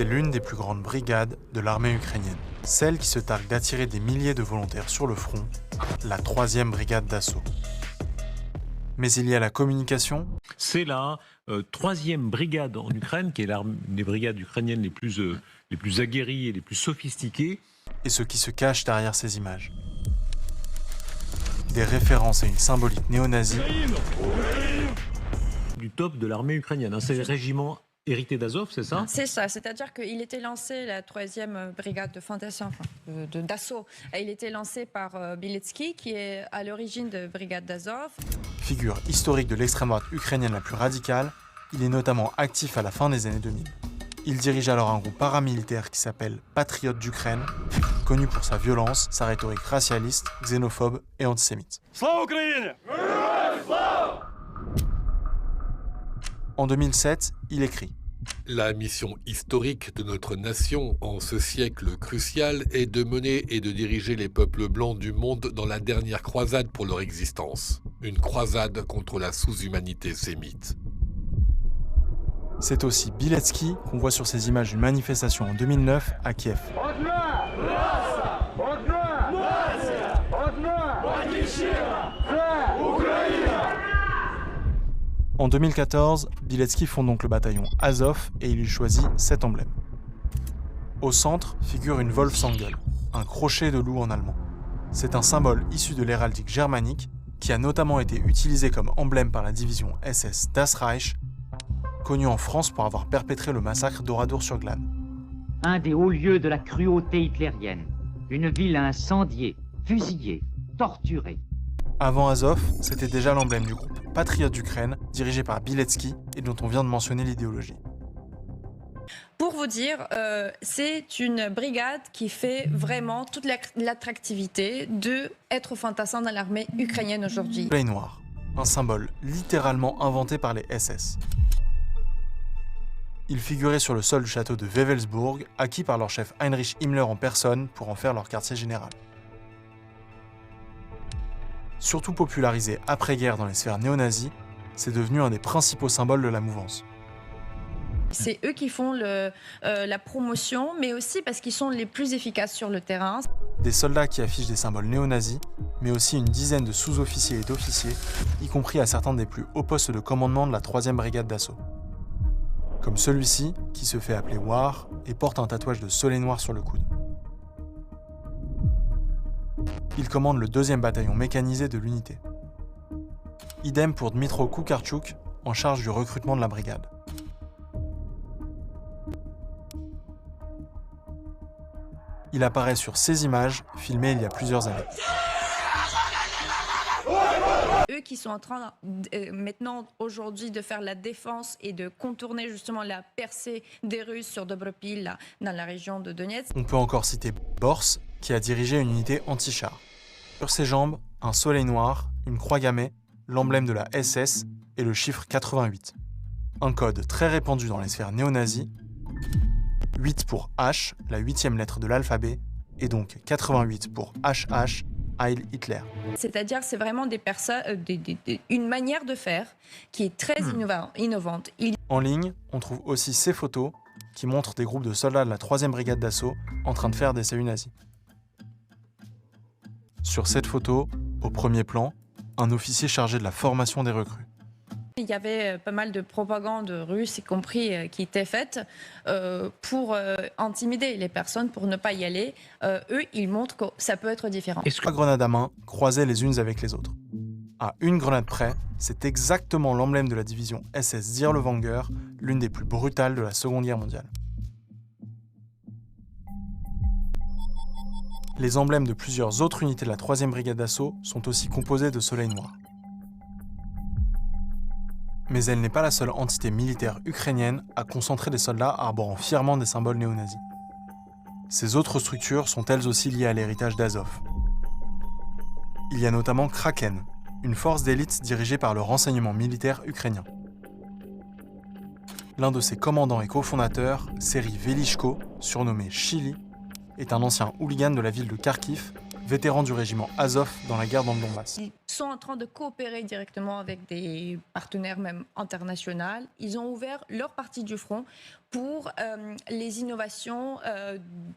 C'est l'une des plus grandes brigades de l'armée ukrainienne, celle qui se targue d'attirer des milliers de volontaires sur le front, la 3e brigade d'assaut. Mais il y a la communication. C'est la 3e brigade en Ukraine, qui est l'une des brigades ukrainiennes les plus aguerries et les plus sophistiquées. Et ce qui se cache derrière ces images. Des références à une symbolique néo-nazie. Du top de l'armée ukrainienne, hein. C'est le régiment hérité d'Azov, c'est ça? C'est ça, c'est-à-dire qu'il était lancé, la 3e brigade de fantassins, d'assaut, il était lancé par Bilecki, qui est à l'origine de brigade d'Azov. Figure historique de l'extrême droite ukrainienne la plus radicale, il est notamment actif à la fin des années 2000. Il dirige alors un groupe paramilitaire qui s'appelle Patriotes d'Ukraine, connu pour sa violence, sa rhétorique racialiste, xénophobe et antisémite. Slava Ukraini! En 2007, il écrit « La mission historique de notre nation en ce siècle crucial est de mener et de diriger les peuples blancs du monde dans la dernière croisade pour leur existence. Une croisade contre la sous-humanité sémite. » C'est aussi Bilecki qu'on voit sur ces images d'une manifestation en 2009 à Kiev. En 2014, Bilecki fonde donc le bataillon Azov et il y choisit cet emblème. Au centre figure une Wolfsangel, un crochet de loup en allemand. C'est un symbole issu de l'héraldique germanique qui a notamment été utilisé comme emblème par la division SS Das Reich, connue en France pour avoir perpétré le massacre d'Oradour-sur-Glane. Un des hauts lieux de la cruauté hitlérienne. Une ville incendiée, fusillée, torturée. Avant Azov, c'était déjà l'emblème du groupe Patriotes d'Ukraine, dirigé par Bilecki et dont on vient de mentionner l'idéologie. Pour vous dire, c'est une brigade qui fait vraiment toute l'attractivité d'être fantassin dans l'armée ukrainienne aujourd'hui. Le soleil noir, un symbole littéralement inventé par les SS. Il figurait sur le sol du château de Wewelsburg, acquis par leur chef Heinrich Himmler en personne pour en faire leur quartier général. Surtout popularisé après-guerre dans les sphères néo-nazies, c'est devenu un des principaux symboles de la mouvance. C'est eux qui font la promotion, mais aussi parce qu'ils sont les plus efficaces sur le terrain. Des soldats qui affichent des symboles néo-nazis, mais aussi une dizaine de sous-officiers et d'officiers, y compris à certains des plus hauts postes de commandement de la 3e brigade d'assaut. Comme celui-ci, qui se fait appeler War et porte un tatouage de soleil noir sur le coude. Il commande le 2e bataillon mécanisé de l'unité. Idem pour Dmitro Koukarchuk, en charge du recrutement de la brigade. Il apparaît sur ces images, filmées il y a plusieurs années. Eux qui sont en train maintenant, aujourd'hui, de faire la défense et de contourner justement la percée des Russes sur Dobropil, là, dans la région de Donetsk. On peut encore citer Bors, qui a dirigé une unité anti-char. Sur ses jambes, un soleil noir, une croix gammée, l'emblème de la SS et le chiffre 88. Un code très répandu dans les sphères néo-nazies, 8 pour H, la 8e lettre de l'alphabet, et donc 88 pour HH, Heil Hitler. C'est-à-dire c'est vraiment une manière de faire qui est très innovante. En ligne, on trouve aussi ces photos qui montrent des groupes de soldats de la 3e brigade d'assaut en train de faire des saluts nazis. Sur cette photo, au premier plan, un officier chargé de la formation des recrues. Il y avait pas mal de propagande russe, y compris, qui était faite pour intimider les personnes, pour ne pas y aller. Eux, ils montrent que ça peut être différent. Trois grenades à main, croisées les unes avec les autres. À une grenade près, c'est exactement l'emblème de la division SS Dirlewanger, l'une des plus brutales de la Seconde Guerre mondiale. Les emblèmes de plusieurs autres unités de la 3e brigade d'assaut sont aussi composés de soleils noirs. Mais elle n'est pas la seule entité militaire ukrainienne à concentrer des soldats arborant fièrement des symboles néo-nazis. Ces autres structures sont elles aussi liées à l'héritage d'Azov. Il y a notamment Kraken, une force d'élite dirigée par le renseignement militaire ukrainien. L'un de ses commandants et cofondateurs, Serhiy Velishko, surnommé Chili, est un ancien hooligan de la ville de Kharkiv, vétéran du régiment Azov dans la guerre dans le Donbass. Ils sont en train de coopérer directement avec des partenaires même internationaux. Ils ont ouvert leur partie du front pour les innovations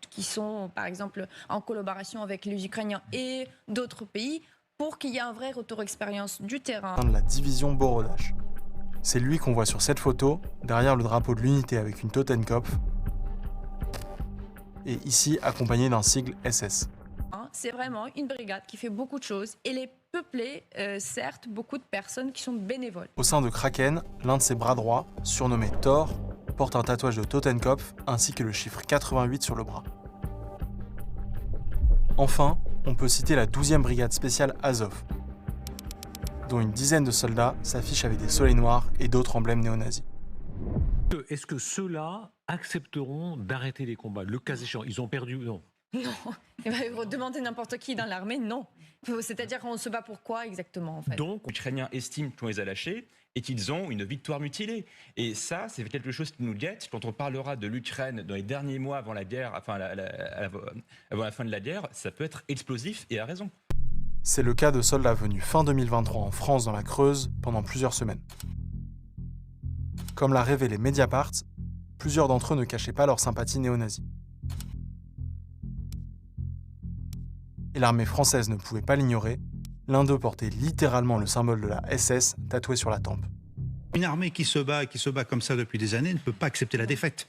qui sont, par exemple, en collaboration avec les Ukrainiens et d'autres pays, pour qu'il y ait un vrai retour expérience du terrain. De la division Borodach. C'est lui qu'on voit sur cette photo, derrière le drapeau de l'unité avec une Totenkopf, et ici accompagné d'un sigle SS. C'est vraiment une brigade qui fait beaucoup de choses. Elle est peuplée, certes, beaucoup de personnes qui sont bénévoles. Au sein de Kraken, l'un de ses bras droits, surnommé Thor, porte un tatouage de Totenkopf ainsi que le chiffre 88 sur le bras. Enfin, on peut citer la 12e brigade spéciale Azov, dont une dizaine de soldats s'affichent avec des soleils noirs et d'autres emblèmes néo-nazis. Est-ce que ceux-là accepteront d'arrêter les combats? Le cas échéant, ils ont perdu, non? Non, demander n'importe qui dans l'armée, non. C'est-à-dire qu'on se bat pour quoi exactement, en fait? Donc, les Ukrainiens estiment qu'on les a lâchés et qu'ils ont une victoire mutilée. Et ça, c'est quelque chose qui nous guette quand on parlera de l'Ukraine dans les derniers mois avant la guerre, enfin, avant la fin de la guerre, ça peut être explosif et à raison. C'est le cas de soldats venus fin 2023 en France dans la Creuse pendant plusieurs semaines. Comme l'a révélé Mediapart, plusieurs d'entre eux ne cachaient pas leur sympathie néo-nazie. Et l'armée française ne pouvait pas l'ignorer, l'un d'eux portait littéralement le symbole de la SS tatoué sur la tempe. Une armée qui se bat comme ça depuis des années ne peut pas accepter la défaite.